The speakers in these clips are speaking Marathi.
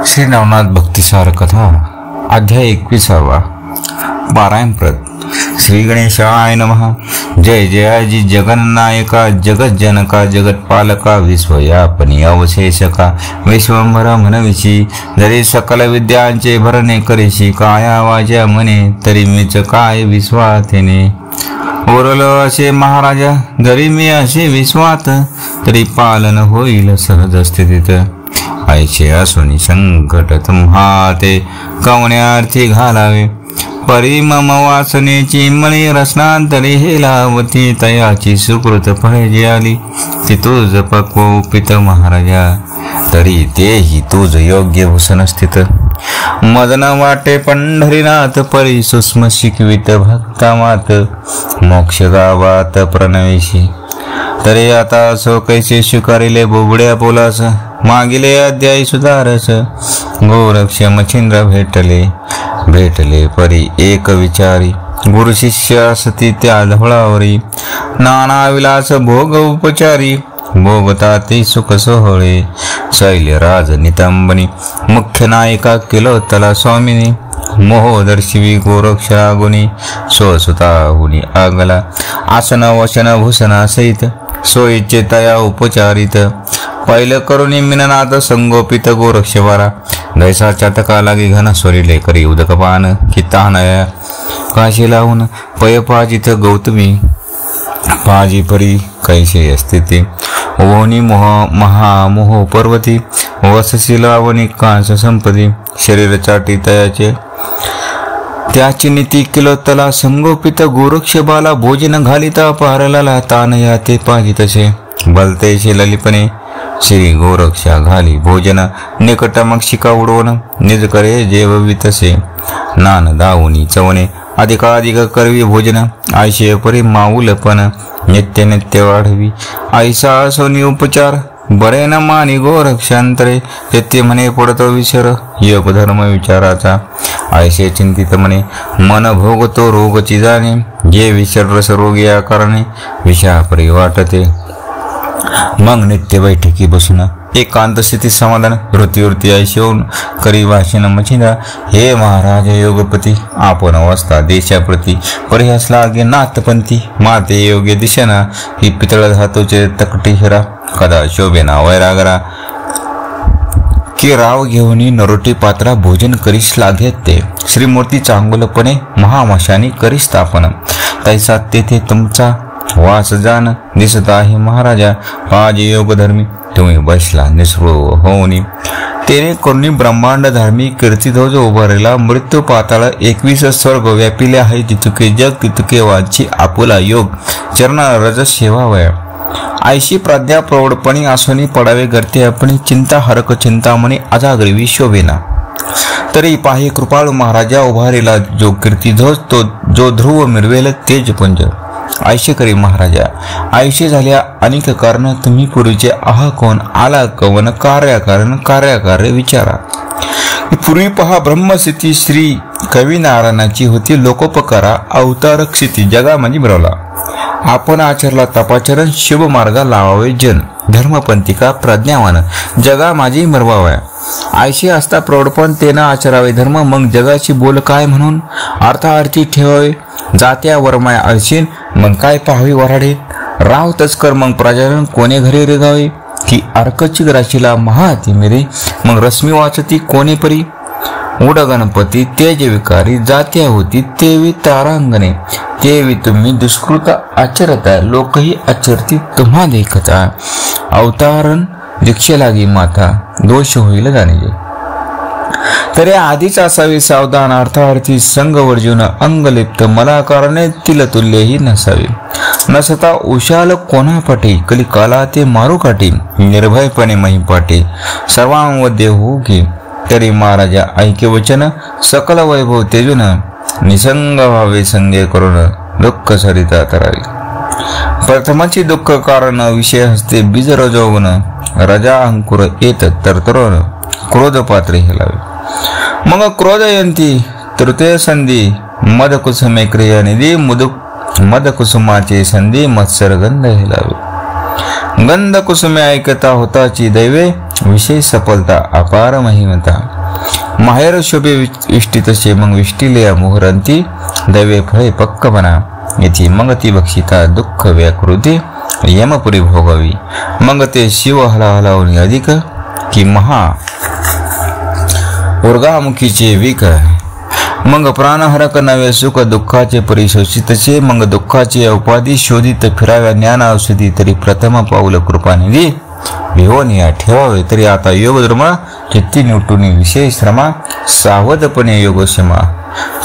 श्री नवनाथ भक्तिसार कथा अध्याय 21 पारायणप्रत श्री गणेशाय नमः। जय जयाजी जगन्नायका जगज्जनका जगत्पालका विश्वयापनी अवशेषका विश्वंभर म्हणविशी जरी सकल विद्यांचे भरणे करीशी काया वाजा म्हणे तरी मीच काय विश्वातेने ओरल असे महाराजा जरी मी असे विश्वात तरी पालन होईल सहज स्थितीत ऐसे असुनी संकट तुम्हाते कवण्यार्थी घालावे परी मम वासनेची मणी रसनांतरी हे लावती तयाची सुकृत फळे जी आली ती तुझ पक्वपित महाराजा तरी तेही तुझ योग्य भूषण स्थित मदन वाटे पंढरीनाथ परी सुस्म शिकवित भक्तामात मोक्ष गावात प्रणवेशी तरी आता असो कैसे स्वीकारिले बोबड्या पोलास मागिले अध्यायी सुधारस गोरक्ष मच्छिंद्र भेटले परी एक विचारी गुरु शिष्य असती त्या धवळावरी नाना विलास भोग उपचारी भोगता ते सुख सोहळे शैल्यराज नितंबनी मुख्य नायिका किलोत्तला स्वामिनी मोहदर्शिवी गोरक्षागुनी स्वसुताहुनी आगला आसन वसन भूषणा सहित सोयीचे तया उपचारित पहिलं करुणी मिननाथ संगोपित गोरक्षवारा दैसा चाटका लागी घन स्वरिले करी उदकपान कितानया काशी लावून पयपाजित गौतमी पाजी परी कैसे स्थिती ओनी मोह महामोह पर्वती वसशी लावणी कांस संपदी शरीर चाटी तयाचे त्याची नीती किलोत्तला संगोपित गोरक्ष बाला भोजन घालिता पारला तानया ते पाजी तसे बलतेशी ललिपणे श्री गोरक्षा घाली भोजन निकट मग शिका उडवण निज करे जेववी तसे नान दावणी चवणे अधिकाधिक करवी भोजन आयशे परी माऊलपण नित्य नित्य वाढवी ऐसा सोनी उपचार बरे न मानी गोरक्षांतरे ते म्हणे पडतो विसर योग धर्म विचाराचा ऐसे चिंतित म्हणे मन भोगतो रोगची जाणे जे विसर रस रोग या कारणे विषापरी वाटते मग नित्य बैठकी बसून एकांत स्थिती समाधान वृत्ती ऐशोन करी भाषण मच्छिंद्रा हे महाराज योगपती आपण अवस्था देशाप्रती परिहास लागे नाथपंथी माते योग्य दिशेना ही पितळ धातूचे तकटी हिरा कदा शोभेना वैरागरा की राव घेऊन नरोटी पात्रा भोजन करीस लागेत ते श्रीमूर्ती चांगुलपणे महामशानी करी स्थापन तैसा तेथे तुमचा वास जाण दिसत आहे महाराजा आज योग धर्मी तुम्ही बसला निस्पृह होऊनी तेने करुणी ब्रह्मांड धार्मिक कीर्तिध्वज उभारला मृत्यू पाताळ 21 स्वर्ग व्यापिले आहे तितुके जग तितुके वाची आपुला योग चरणा रज सेवावया आयशी प्राज्ञा प्रौढपणी आसोनी पडावे गर्ते आपण चिंता हरक चिंतामणी अजागरी शोभेना तरी पाही कृपाळू महाराजा उभारेला जो कीर्तिध्वज तो जो ध्रुव मिरवेल तेज पुंज आयशे करी महाराजा आयशे झाल्या अनेक कारण तुम्ही पूर्वीचे आहा कोण आला कवन कार्याकार्य विचारा पूर्वी पहा ब्रह्मस्थिती श्री कवी नारायणाची होती लोकोपकारा अवतार क्षिती जगा म्हणजे मिळवला आपण आचरला तपाचरण शुभ मार्गा लावावे जन धर्मपंथिका प्रज्ञावान जगा माझी मरवाव्या आयशी असता प्रौढपण तेनं आचरावे धर्म मग जगाची बोल काय म्हणून अर्थार्थी ठेवावे जात्या वरमाया अळशीन मग काय पाहावी वराडीत राव तस्कर मग प्रजाजन कोणे घरी रेगावे की अर्कची राशीला महाती मेरे मग रश्मी वाचती कोणे परी उड गणपती तेज विकारी जात्या होती तेवी तारांगणे तेवी तुम्ही दुष्कृत आचरता लोकही आचरती तुम्हा देखता अवतारण दीक्षे लागी माता दोष होईल जाणे तरी आधीच असावी सावधान अर्थार्थी संग वर्जुन अंगलिप्त मला कारणे तिलतुल्यही नसावे नसता उशाल कोणा पाठी कलिकाला ते मारू काठी निर्भयपणे महिपाठी सर्वांमध्ये हो की तरी महाराजा ऐके वचन सकल वैभव तेजून निसंग व्हावे संगे करून दुःख सरिता तरावी प्रथमाची दुःख कारण विषय हस्ते बीज रजवून रजा अंकुर येत तरतरून क्रोध पात्रे हेलावे मग क्रोधयंती तृतीय संधी मदकुसुमे क्रिया निधी मदकुसुमाचे संधी मत्सर गंध हेलावे गंध कुसुमे ऐकता होताची दैवे विशेष सफलता अपार महिमता माहेर शोभे विष्टी तसे मग विष्टीले मोहरंती दैवे फळे पक्क बना येथे मग ती बक्षिता दुःख व्याकृती यमपुरी भोगावी मग ते शिव हलाहलावणी अधिक की महा उर्गामुखीचे विक मग प्राणहरक नवे सुख दुःखाचे परिशोषितचे मग दुःखाचे उपाधी शोधित फिराव्या ज्ञान औषधी तरी प्रथम पाऊल कृपानिधी विहोन या ठेवावे तरी आता योगधर्म चित्ती निवटून विशेष श्रमा सावधपणे योगक्षमा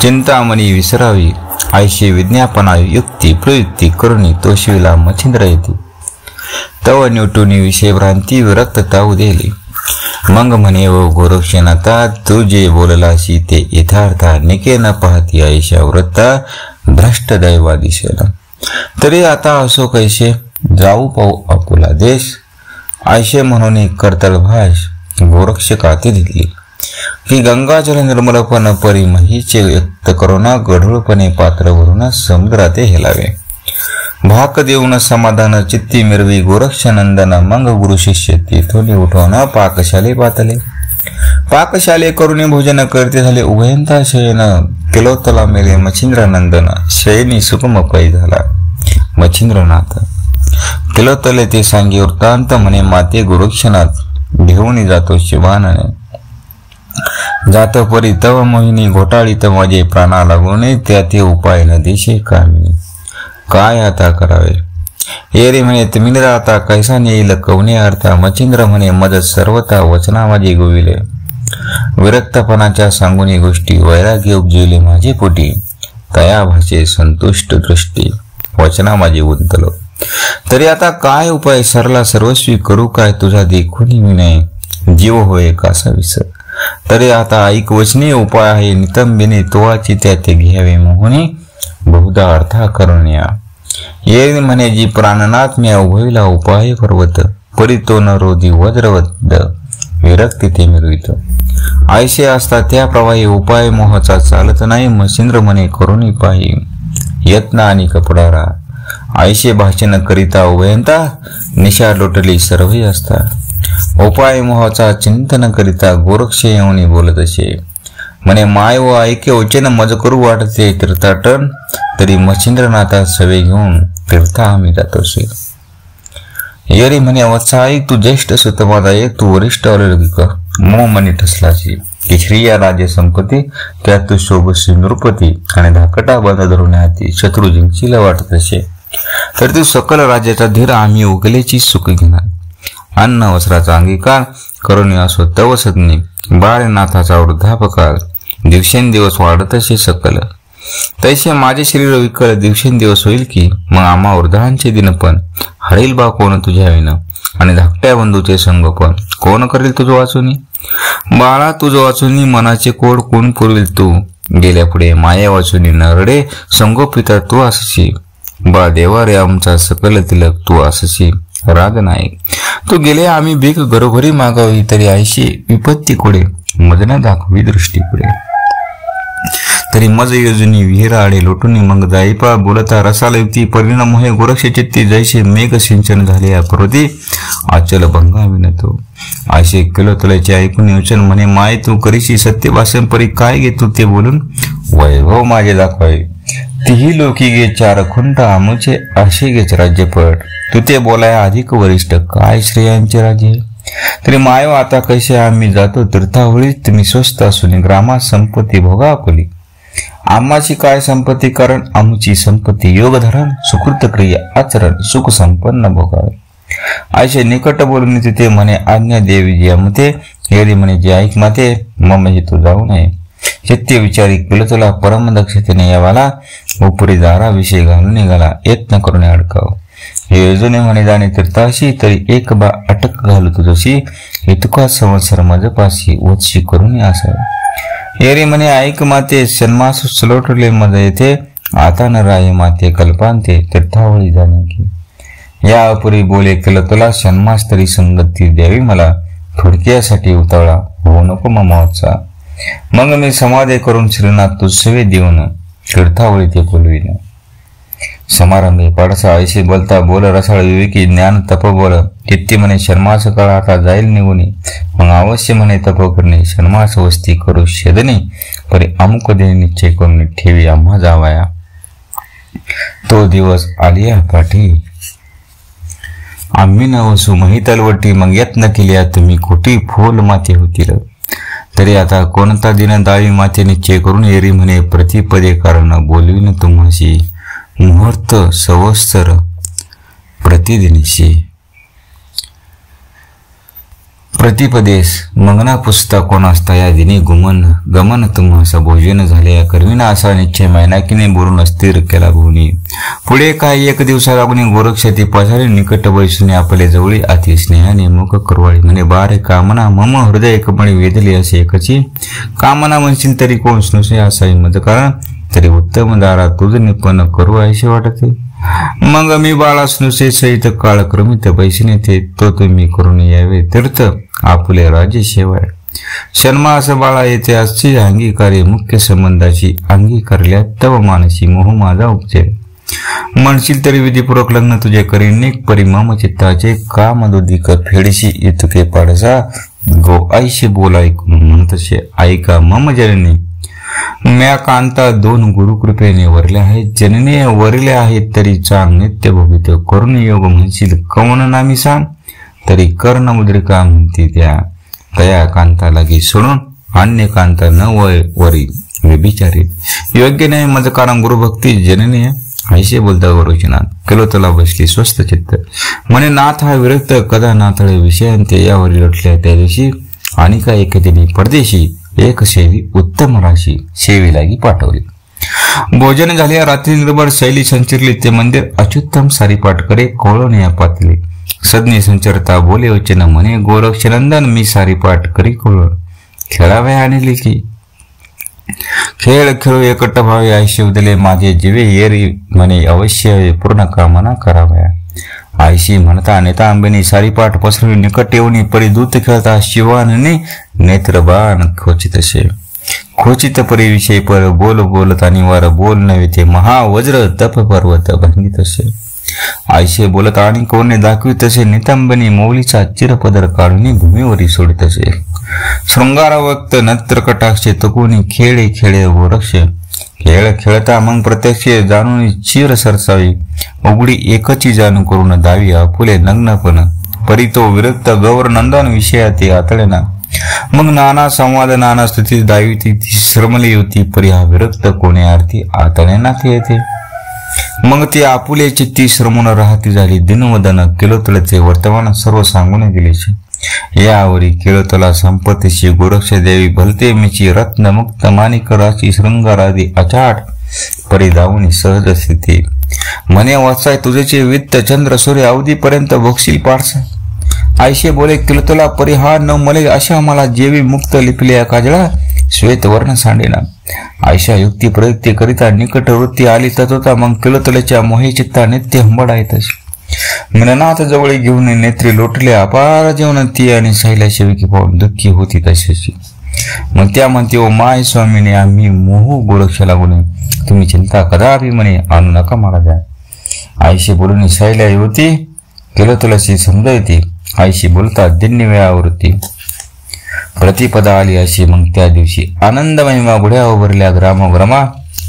चिंतामणी विसरावी आयशे विज्ञापना युक्ती प्रयुक्ती करुणी तोशिला मच्छिंद्र येते तव निवटून विषय भ्रांती विरक्त ताऊ देली मग म्हणे व गोरक्षनाथा तू जे बोललाशी ते यथार्था निके न पाहती आयशा वृत्ता भ्रष्ट दैवा दिशेला तरी आता असो कैसे जाऊ पाहू आपुला देश आयशे म्हणून करतळ भाष गोरक्ष काती दिली की गंगाजल निर्मलपण परी महीचे व्यक्त करुणा गढूळपणे पात्र भरून समुद्राते हेलावे भाक देऊन समाधान चित्ती मिरवी गोरक्षनंदन मंग गुरु शिष्य तेथोली उठवून पाकशाले पातले पाकशाले करुणी भोजन करते झाले उभयंता शयन किलोतला मेले मच्छिंद्रानंदन शयनी सुकुम पै झाला मच्छिंद्रनाथ किलोतले ते सांगी वृत्तांत म्हणे माते गोरक्षनाथ घेऊन जातो शिवानने जात परी तव मोहिनी घोटाळीत माझे प्राणा लागून त्या ते उपाय न देशे कामिनी काय आता करावे येरे म्हणे तमिनरा आता कैसा नेईल कवने अर्था मच्छिंद्र म्हणे मदत सर्वता वचना माझे गोविले विरक्तपणाच्या सांगुनी गोष्टी वैराग्य उपजिवले माझे पोटी तया भाषे संतुष्ट दृष्टी वचना माझे गुंतलो तरी आता काय उपाय सरला सर्वस्वी करू काय तुझा देखुनी विनय जीव होय कासा विसर तरी आता ऐक वचनी उपाय आहे नितंबिने तोवाची त्या ते घ्यावे मोहनी बहुधा अर्था करून या ये म्हणे जी प्राणनाथ मी उभयला उपाय पर्वत परी तो न रोधी वज्रवत विरक्ती ते मिरवित आयशे असता त्या प्रवाही उपाय मोहाचा चालत नाही मच्छिंद्र म्हणे करुणी पाही यत्न आणि कपडारा आयशे भाषण करिता उभयंता निशा लोटली सर्वही असता उपाय मोहाचा चिंतन करिता गोरक्ष येऊनी बोलत असे म्हणे माय व ऐके वचन मज करू वाटते तीर्थाटन तरी मच्छिंद्रनाथा सवे घेऊन तीर्था आम्ही जातोसे येरी म्हणे वत्सा ऐक तू ज्येष्ठ सुत माझा एक तू वरिष्ठ अलौकिक मोह मनी ठसलाची की श्रीया राज्य संपत्ती त्यात तू शोभशी नृपती आणि धाकटा बंद धरून हाती शत्रू जिंकशीला वाटत असे तर तू सकल राज्याचा धीर आम्ही उगलेची सुख घेणार अन्न वस्त्राचा अंगीकार करून असो तव सदनी बाळनाथाचा वृद्धापकाळ दिवसेंदिवस वाढत असे सकल तैसे माझे शरीर विकल दिवसेंदिवस होईल की मग आम्हा वृद्धांचे दिनपण हरेल बा कोण तुझ्या विना आणि धाकट्या बंधूचे संगोपन कोण करेल तुझं वाचुनी बाळा तुझं वाचुनी मनाचे कोड कोण पुरवेल तू गेल्या पुढे माया वाचुनी नरडे संगोपिता तू असशी बा देवा रे आमचा सकल तिलक तू असशी राग नाही तू गेले आम्ही भीक घरोघरी मागावी तरी आयशी विपत्ती कोडे मदना दाखवी दृष्टी पुढे तरी मज योजनी विहीर आडे लोटून मग जाईपा बोलता रसाला युक्ती परिणाम हे गोरक्ष चित्ती जैसे मेघ सिंचन झाले या पर्वती आचल भंगा विनतो आयशे किलो तल्याचे ऐकून योचन म्हणे माय तू करीशी सत्य भाषण परी काय घे तू ते बोलून वैभव माझे दाखवाय तीही लोकी गे चार खुंट आमुचे असे गेच राज्यपट तू ते बोलाय अधिक वरिष्ठ काय श्रेयांचे राजे तरी माय आता कैसे आम्ही जातो तीर्थावळीत तुम्ही स्वस्त असून ग्रामात संपत्ती भोगा आपली आम्हाची काय संपत्ती कारण आमची संपत्ती योगधरण सुकृत क्रिया आचरण सुख संपन्न भोगावे आयशे निकट बोलून तिथे म्हणे आज्ञा देवी जी मते हेरी म्हणे जे ऐक माते मम हे तू जाऊ नये चित्ते विचारी केलं तुला परम दक्षतेने यावाला उपरी दारा विषय घालून निघाला यत्न करून अडकाव हे योजने म्हणे जाणे तीर्थाशी तरी एक बा अटक घालू तुझशी इतका संवत्सर मजपाशी वत्शी करून असावे येरी म्हणे ऐक माते सन्मास सलोटले मज येथे आता न राय माते कल्पांते तीर्थावळी जाणे की या अपुरी बोले केलं तुला सन्मास तरी संगती द्यावी मला थोडक्यासाठी उतावळा हो नको ममावचा मग मी समाधी करून श्रीनाथ तू सेवे देऊन तीर्थावळी ते बोलविन समारंभे पाडसा ऐसे बोलता बोल रसाळ विवेकी ज्ञान तप बोल किती म्हणे शर्मास काळ आता जाईल निघुनी मग अवश्य म्हणे तप करणे शर्मास वस्ती करू शेदने परी अमुक दे निश्चय करून ठेवी आम्हा जावाया तो दिवस आलिया पाठी आम्ही न वसू महितलवटी मग यत्न केल्या तुम्ही कोटी फोल माते होतील तरी आता कोणता दिन दावी माते निश्चय करून एरी म्हणे प्रतिपदे कारण बोलवीन तुम्हाशी मुहूर्त संवत्सर प्रतिदिनीशी प्रतिपदेस मंगना पुसता कोण असता या दिनी गमन तुम्हासा भोजन झाले या करविना असा निश्चय मैनाकीने बोलून स्थिर केला भूनी पुढे काय एक दिवसा लागून गोरक्षती पसारी निकट बैसुने आपले जवळी अति स्नेहाने मुख करवाळी म्हणे बारे कामना मम हृदय एकपणे वेधले असे एकची कामना म्हणशील तरी कोण स्नुसे असाही मज कारण तरी उत्तम दारा तुझ निपन्न करू असे वाटते मग मी बाळा स्नुसे सहित काळक्रमित पैसे ते तो तुम्ही करून यावे तीर्थ आपुले राजे शेवाय शर्मास बाळा येथे अशी अंगीकारे मुख्य संबंधाची अंगीकारल्या तव मानसी मोह माझा उपचे म्हणशील तरी विधीपूर्वक लग्न तुझे करीन निक परी मम चित्ताचे कामदोदिक फेडशी इतके पाडसा गो आईशी बोल ऐकून म्हणतसे ऐका मम जननी म्या कांता दोन गुरुकृपेने वरले आहेत जनने वरले आहेत तरी चांग नित्य भोगित करून योग म्हणशील कवन नामी सांग तरी कर्ण मुद्रिका म्हणती त्या कांता लागी सोडून अन्य कांता न वरी व्यभिचारी योग्य नाही मज कारण गुरुभक्ती जनने ऐसे बोलता गुरुजीनाथ केलो तुला बसली स्वस्त चित्त म्हणे नाथ हा विरक्त कदा नाथळे विषयांते यावरी लटल्या त्या दिवशी आणि का एखाद्याने परदेशी एक सेवी उत्तम राशी सेवी लागी पाठवली भोजन झाले रात्री निर्भर शैली संचिरली ते मंदिर अत्युत्तम सारीपाठ करे कोळण या पातली सदनी संचरता बोले वचन म्हणे गोरक्षनंदन मी सारीपाठ करी कोळण खेळावे आणली की खेळ खेळू एकट भावे आयुष्य उदले माझे जीवे येरी म्हणे अवश्य पूर्ण कामना कराव्या आईशी म्हणता नेता आंबेनी सारीपाठ पसरवी निकट येऊन परी दूत खेळता शिवानने नेत्रबाण खोचित परी विषय पर बोल बोलत आणि वार बोल नव्हे ते महावज्र तप पर्वत भांगित असे आईशे बोलत आणि कोणे दाखवित असे नितांबनी मौलीचा चिरपदर काढून भूमीवरी सोडित असे शृंगार वक्त नत्र कटाक्षे तकुनी खेळे खेळे गोरक्ष खेळ खेळता मग प्रत्यक्ष जाणून चिर सरसावी उघडी एकची जाणू करून दावी आपुले नग्नपण परी तो विरक्त गौर नंदन विषया ते आतळेना मग नाना संवाद नाना स्तुती दावी ती श्रमली होती परी हा विरक्त कोणी आरती आतळेना ते येते मग ती आपुले चित्ती श्रमून राहती झाली दिनवदन किलोतळचे वर्तमान सर्व सांगून गेलेचे यावरी केळतला संपत्तीची गोरक्ष देवी भलते मिची रत्न मुक्त माणिक राशी शृंगारादी अचाट परी दावणी सहज स्थिती म्हणे वाचाय तुझेचे वित्त चंद्र सूर्य अवधीपर्यंत भोगशील पाडसा आयशे बोले किलतला परी हा न मले अशा मला जेवी मुक्त लिपल्या काजळा श्वेत वर्ण सांडेना आयशा युक्ती प्रयुक्ती करिता निकट वृत्ती आली तत्वता मग किलतल्याच्या मोहे चित्ता नित्य हंबडा येतच मिननाथ जवळ घेऊन नेत्री लोटले अपार जेवण ती आणि सायला शेविकी पाहून दुःखी होती तशीची मग त्या म्हणते ओ माय स्वामीने आम्ही मोह गोरक्ष लागून तुम्ही चिंता कदापि म्हणे आणू नका मला द्या आईशी बोलून सायला होती केलं तुलाशी समजा येते आईशी बोलता दिन्य वेळावरती प्रतिपदा आली अशी मग त्या दिवशी आनंद महिमा गुढ्या उभरल्या ग्रामोग्रमा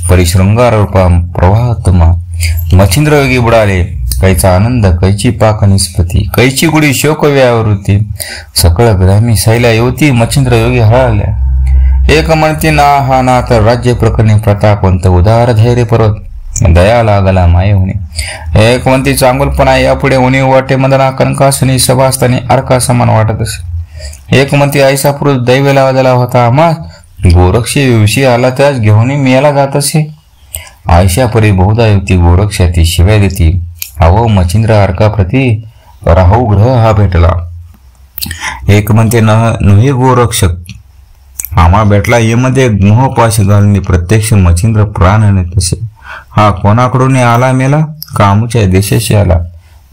परिशृंगार रूपा प्रवाहतमा मच्छिंद्र योगी बुडाले कैचा आनंद कैची पाक निस्पती कैची गुढी शोक व्यावृत्ती सकळ ग्रामी सायला युवती मच्छिंद्र योगी हळाल्या एक म्हणते ना हा ना तर राज्य प्रकरणी प्रतापवंत उदार धैर्य पर्वत दया लागला माये होणे एक म्हणते चांगुलपणा यापुढे उणी वाटे मदना कनकासनी सभास्थानी अर्का समान वाटत असे एक म्हणते ऐसा पुरुष दैव लावलेला होता आम्हा गोरक्षी विषयी आला त्याच घेऊन मिळाला जात असे आयशा परी बहुधा युक्ती गोरक्षाती शिव्या देती अहो मच्छिंद्र अर्का प्रती राहू ग्रह हा भेटला एक म्हणते नव्हे गोरक्षक आम्हा भेटला यामध्ये मोहपाश घालून प्रत्यक्ष मच्छिंद्र प्राण तसे हा कोणाकडून आला मेला कामूच्या देशाशी आला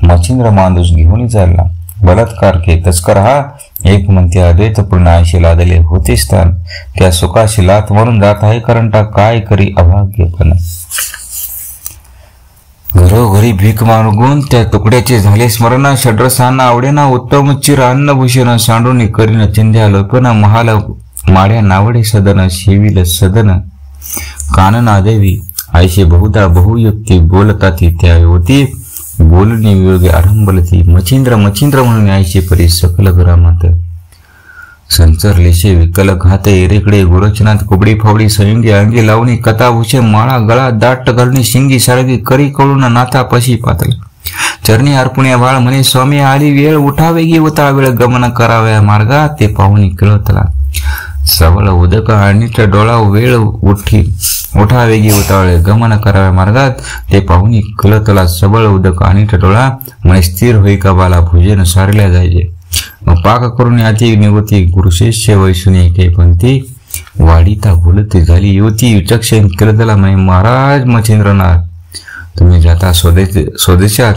मच्छिंद्र माणूस घेऊन चालला बलात्कार के तस्कर हा एक म्हणते अद्वैतपूर्ण आयशी लादले होते स्थान त्या सुखाशी लात म्हणून जात आहे कारण काय करी अभाग्यपण घरोघरी भीक मागून त्या तुकड्याचे झाले स्मरण. षड्रसांना आवडेना उत्तम चिर अन्नभूषण. सांडून करीन चिंध्या लोपन. महाल माड्या नावडे सदन. शिविल सदन कानना देवी. आयशे बहुधा बहुयुक्ती बोलता ती त्या होती. बोलणी वियोगी आरंभलती. मच्छिंद्र मच्छिंद्र म्हणून आयशे परी सकल ग्रामात. संचरलेशे विकल घात एरेकडे. गोरक्षनाथ कुबडी फावडी संयुगी अंगी लावणी. कथाभूषे माळा गळा दाट घालणी. शिंगी सारगी करी कळून नाथा पशी पातळ. चरणी अर्पुण्या बाळ म्हणे स्वामी आली वेळ. उठावे गे उता वेळ गमन कराव्या मार्गा. ते पाहुणी किळतला सबळ उदक आणीट डोळा वेळ उठी. उठावे गे उतावळे गमन कराव्या मार्गात. ते पाहुणी किळतला सबळ उदक आणीट डोळा. म्हणे स्थिर होई का बाला भोजन सारल्या जायचे. पाक करून आती निवती. गुरुशिष्य वैसुनी एके पंक्ती. वाढीता बोलती झाली युवती. विचक्षण किळतला म्हणे महाराज मच्छिंद्रनाथ तुम्ही जाता स्वदेशात.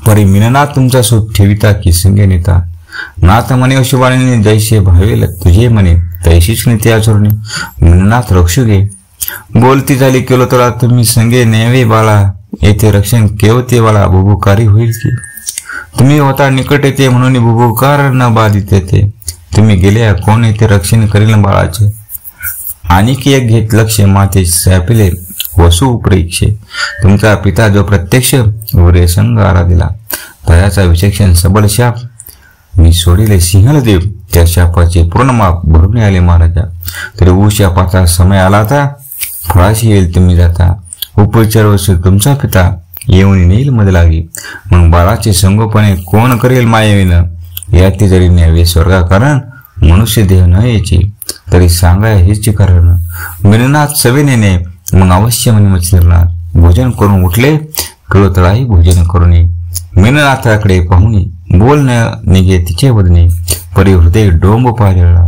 परी मिननाथ तुमचा सुख ठेविता की संगे नेता. नाथ म्हणे शुभाने जैसे भावेल तुझे म्हणे तैशीच नेते आचरणे. मिननाथ रक्षू घे. बोलती झाली केलो तुला तुम्ही संगे न्यावे बाळा. येथे रक्षण केवते बाळा बुबुकारी होईल की. तुम्ही होता निकट येते म्हणून बुबुकार न बाधित येते. तुम्ही गेल्या कोण येथे रक्षण करील बाळाचे. आणखी एक घेत लक्ष माते सॅपिले वसू उपरीक्षे. तुमचा पिता जो प्रत्यक्ष उरे संग आराधिला तयाचा विचक्षण सबळ शाप. मी सोडिले सिंहल देव. त्या शापाचे पूर्ण माप भरून आले महाराजा. तरी शापाचा समय आला आता. फळाशी येईल तुम्ही जाता. उपचार वसू तुमचा पिता येऊन नेईल मध लागी. मग बाळाचे संगोपणे कोण करेल मायेविनं. याती जरी न्यावे स्वर्गा कारण मनुष्य देह न यायचे तरी सांगाय हेच कारण. मिननाथ सवेने ने मग अवश्य म्हणे मच्छिंद्रनाथ. भोजन करून उठले किळतळाही भोजन करून. मिननाथाकडे पाहुणी बोल न निघे तिचे वदने. परी हृदय डोंब पाजळला.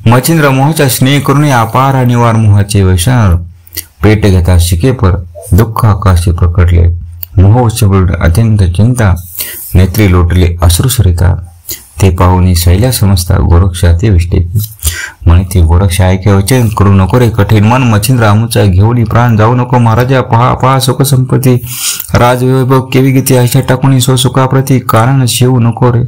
मच्छिंद्र मोहाचा स्नेह करून अपार अनिवार मोहाचे वैषाण. पेट घेता शिकेपर दुःख आकाशी प्रकटले. मोह चबळ अत्यंत चिंता. नेत्री लोटले अश्रुसरिता. ते पाहुणी शैल्या समजता गोरक्षा ते विष्टे. म्हणे ती गोरक्षा ऐके वचन करू नको रे कठीण मन. मच्छिंद्र आमुचा घेऊन प्राण जाऊ नको. महाराजा पहा पहा सुख संपत्ती राजवैभव केवी गती. आशा टाकून सो सुखाप्रती कारण शेवू नको रे.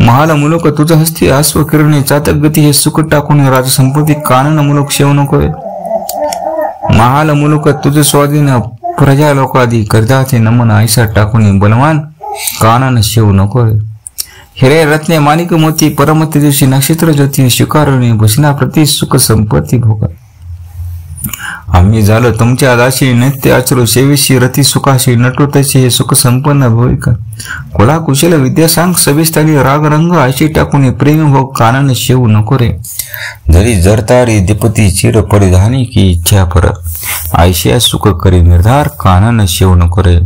महाल मुलुक तुझ हस्ती आस्व किरणे. चातक गती हे सुख टाकून राजसंपत्ती कानन मुलुक शेवू नको रे. महाल मुलुक तुझ स्वाधीन प्रजा लोकादी करदाते नमन. ऐसा टाकून बलवान कानन शेवू नको रे. हिरे रत्ने माणिक मोती परमते दिवशी नक्षत्र ज्योती. स्वीकारुणी भूषणा प्रति सुख संपत्ती भोगा. आम्ही झालो तुमच्या दाशी नित्य आचरू सेवेशी रती सुखाशी. नटू तसे हे सुख संपन्न भूमिका. कोला कुशल विद्या सांग सविस्तारी. राग रंग आशी टाकून प्रेम भोग कानन शेवू नको रे. जरी जरतारी दीपती चिर परिधानी की इच्छा पर. आयशा सुख करी निर्धार कानन शेवू नको रे.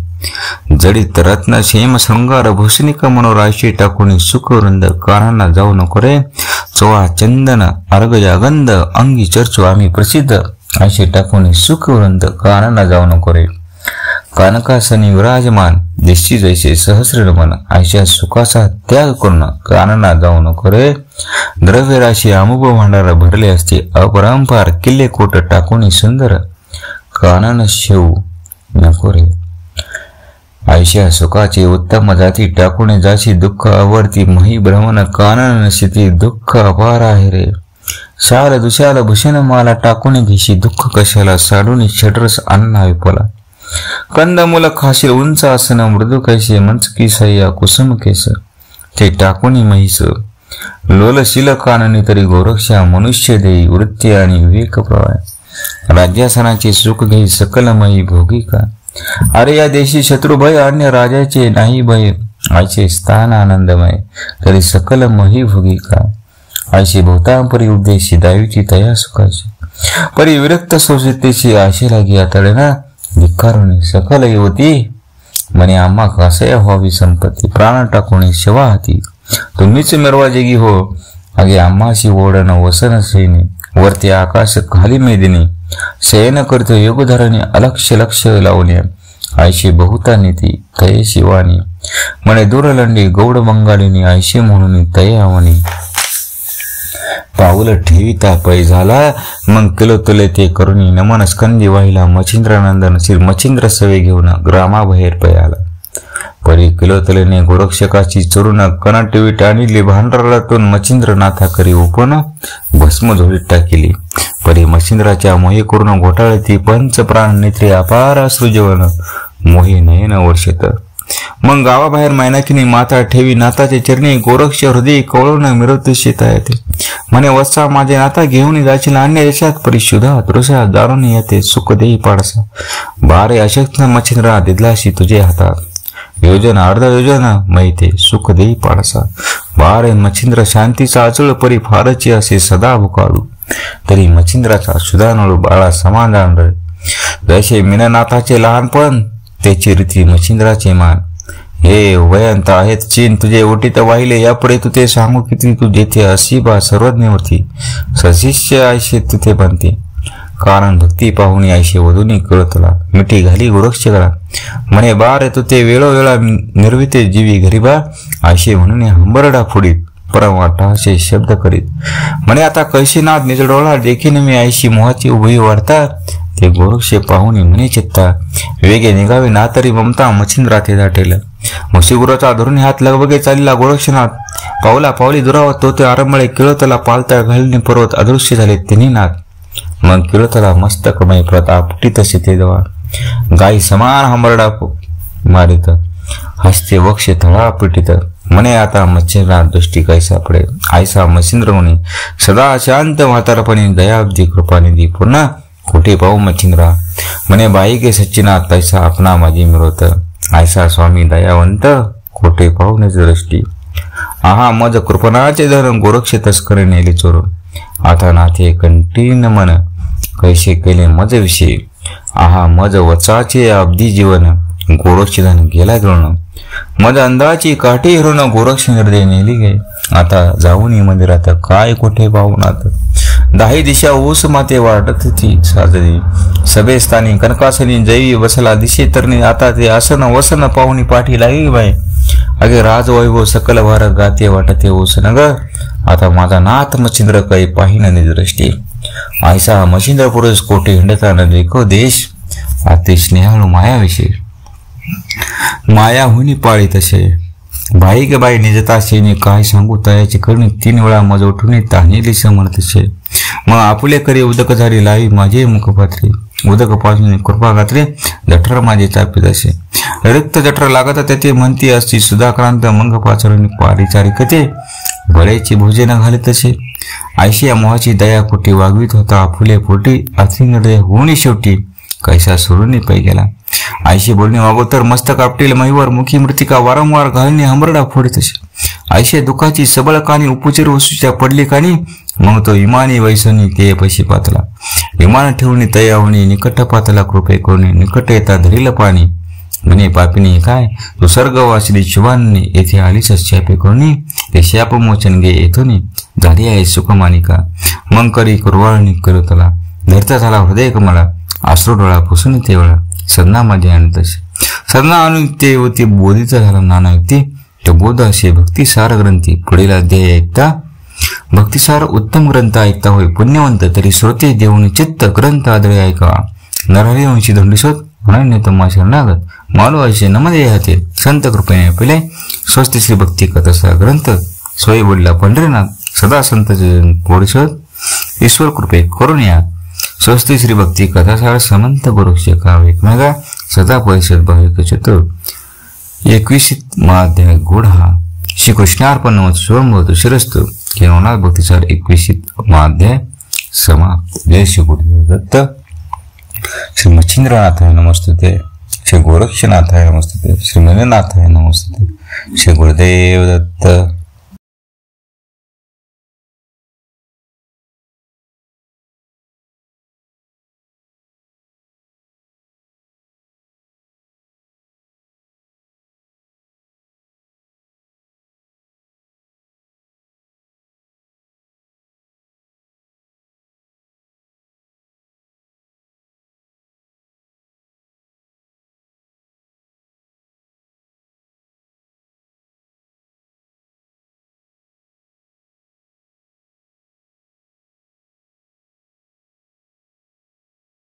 जडित रत्न शेम शृंगार भूषणिक मनोराशी टाकून सुख वृंद कानांना जाऊ नको रे. चोळा चंदन अर्गजा गंध अंगी चर्चो आम्ही प्रसिद्ध. असे टाकून सुख वृंद कानांना जाऊ नको रे. कानकासनी विराजमान दिसती जैसे सहस्र नमन. अशा सुखाचा त्याग करून कानांना जाऊ नको रे. द्रव्य राशी अमुभ भांडार भरले असते. अपरंपार किल्ले कोट टाकून सुंदर कानन शेवू नको रे. आयशा सुखाची उत्तम जाती टाकून जाशी दुःख आवडती. मही भ्रमण कानन स्थिती दुःख अपार आहे रे. शाल दुशाल भूषण माला टाकून घेशी. दुःख कशाला साडून षड्रस अन्ना विपला. कंदमूल खाशील उंच आसन मृदू कैसे. मंचकी सह्या कुसुम केस ते टाकून महिस. लोलशील काननी तरी गोरक्षा मनुष्य देई. वृत्ती आणि विवेक प्रवाय. राज्यासनाचे सुख घेई सकलमयी भोगी का. अरे या देशी शत्रु भय अन्य राजाचे नाही भय. आयचे स्थान आनंदमय तरी सकल मही भोगी का. आयशी भोवतांपरी उद्देशी दावीची तया सुखाची. परी विरक्त सोसितेची आशे लागी आतळेना. धिक्कारुणी सकल युवती म्हणे आम्हा कासया व्हावी संपत्ती. प्राण टाकून शिवा हाती तुम्हीच मिरवा जगी हो. आगे आम्हाशी ओढण वसन सैने. वरती आकाश खाली मेदिनी. शयन करतो योगधाराने अलक्ष लक्ष लावणे. आयशी बहुता नीती तये शिवानी. म्हणे दूरलंडी गौड बंगालीनी. आयशी म्हणून तये आवणी. पाऊल ठेविता पै झाला, मग केलो तुले ते करुणी नमन स्कंदी वाहिला, मच्छिंद्रानंदन श्री मच्छिंद्र सवे घेऊन ग्रामाबाहेर पै आला. परी किलोतलेने गोरक्षकाची चोरून कणट वीट आणली, भांडारातून मच्छिंद्रनाथा करी उपन भस्म झोळीत टाकिली. परी मच्छिंद्राच्या मोही करून घोटाळती, पंच प्राण नेत्रे अपार अश्रुजवन मोही नयन वर्षित. मग गावाबाहेर मैनाकिनी माता ठेवी, नाथाचे चरणी गोरक्ष हृदय कवळून मिरवत शेता येते. म्हणे वत्सा माझे नाथा घेऊन जाशील अन्य देशात, परिशुद्धा तृषा दारुण येते सुख देई पाडसा. बारे अशक्त मच्छिंद्रा दिदलाशी तुझे हातात, योजना अर्ध योजना मैते सुख देई पाडसा. बारे मच्छिंद्र शांतीचा अचळ परी फारची असे सदा भुकाळू, तरी मच्छिंद्राचा सुधानळू बाळा समाधान रे. जैसे मीननाथाचे लहानपण त्याची रीती मच्छिंद्राचे मान. हे वयंत आहेत चीन तुझे ओटीत वाहिले, यापुढे तू ते सांगू किती तू जेथे अशी बा सर्वज्ञ होती. सशिष्य आयशे तुथे बनते, कारण भक्ती पाहुणी आयशे वधूनी कळतला. मिठी घाली गोरक्षकाला म्हणे बार तू ते वेळोवेळा निर्विते जीवी गरीबा, आयशे म्हणून हंबरडा फुडीत परमाटा असे शब्द करीत. म्हणे आता कैशीनाथ निजडोळा देखील मी आयशी मोहाची उभी वाढता. ते गोरक्षे पाहुणी म्हणे चित्ता, वेगे निघावे ना तरी ममता मच्छिंद्रा ते दाटेल. मुशीगुराचा धरून हात लगबगे चालला गोरक्षनाथ, पावला पावली दुरावत तो ते आरंबळे किळतला पालता घालणे पर्वत अदृश्य झाले तिन्ही नाथ. मग किळतला मस्तकमय प्रताप फुटीत शेते दवा, गाई समान हंबरडा मारित, हस्ते वक्ष थळा पिटीत. म्हणे आता मच्छिंद्रा दृष्टी कैसा पडे, आयसा मच्छिंद्र म्हणे सदा शांत म्हातारपणे दयाब्दी कृपानिधी. पुन्हा कुठे पाहू मच्छिंद्रा, म्हणे बाई गे सच्चिनाथ तैसा आपणा माझी मिळवत, आयसा स्वामी दयावंत कुठे पाहू नज दृष्टी. आहा मज कृपणाचे धन गोरक्ष तस्करे नेली चोरून, आता नाथे कंटीन मन कैसे केले मज विषयी. आहा मज वचाचे अब्दी जीवन गोरक्ष धन गेला जळून, मज अंदाची काठी हरून गोरक्ष निर्दय नेली गे. आता जाऊन मंदिरात काय कुठे पाहुनात, दाही दिशा ऊस माते वाटत ती साजरी. सभेस्थानी कनकासनी जैवी बसला दिशे तरणी, आता ते आसन वसन पाहुणी पाठी लागी बाय. अगे राजवैभव सकल भार गाते वाटते ऊस नगर, आता माझा नाथ मच्छिंद्र कै पाहिन निजदृष्टी. आयसा मच्छिंद्र पुरुष कोठे हिंडता न देखो देश, अति स्नेहाळू मायाविषयी. माया हुनी पाळी तसे बाई गे बाई निजता शेने, काय सांगू तयाची करणी. 3 वेळा मज उठून ताहनेली समर्थशे. मग आपुले करी उदक झाली लावी माझे मुखपात्री, उदक पासून कृपा गात्रे जठर माझे चापित असे. रिक्त जठर लागत तेथे म्हणती असती सुधाक्रांत मंग पाचरणी पारिचारी कथे, बळेची भोजन घालीत तसे. आयशी या मोहाची दया कुठे वागवीत होता, फुले पोटी अति निर्दय होणी शेवटी कैसा सोडून पै गेला. आयशी बोलणे वागोतर मस्तक आपटील महिवर, मुखी मृतिका वारंवार घालणे हंबरडा फोडीत असे. आयशे दुखाची सबळ कानी उपचिर वसूच्या पडली कानी, मग तो इमानी वैसनी ते पैशी पातला. विमान ठेवणी तयावणी निकट पातला कृपे कोणी, निकट येता धरील पाणी. म्हणे पापिनी काय तू सर्ग वाचली शुभांनी, येथे आलीस शापे कोणी, ते शाप मोचन गे येथून झाली आहे सुखमानिका. मग करी कुरवाळणी करतला, धरता झाला हृदय कमला, आश्रू डोळा पुसून ते वेळा. सदना माझे आणि तसे सदना आणून ते होती बोधीचा झाला नाना युक्ती. तो बोध असे भक्तिसार ग्रंथी, पुढील अध्याय ऐकता. भक्तिसार उत्तम ग्रंथ ऐकता होय पुण्यवंत, तरी श्रोते देऊन चित्त ग्रंथ आदळे ऐका. नरहरी वंशी धोंडीसोत म्हणून तुम्हा शरणागत, मालू असे नमदे हाते संत कृपेने पिले. स्वस्त श्री भक्ती कथासार ग्रंथ सोयी बोलला पंढरीनाथ, सदा संत पोडीसोत ईश्वर कृपे करून या. स्वस्ती श्री भक्ती कथासार समंत गोरक्षका एकमेघा, सदा परिषद भाविक चतुर. 21 अध्याय गुढा. श्री कृष्णार्पण शुभम शिरस्तु. केवनाथ भक्तिसार 21 अध्याय समाप्त. जय श्री गुरुदेव दत्त. श्री मच्छिंद्रनाथाय नमस्तुते. श्री गोरक्षनाथाय नमस्तुते. श्री मीननाथाय नमस्तुते. श्री गुरुदेव दत्त.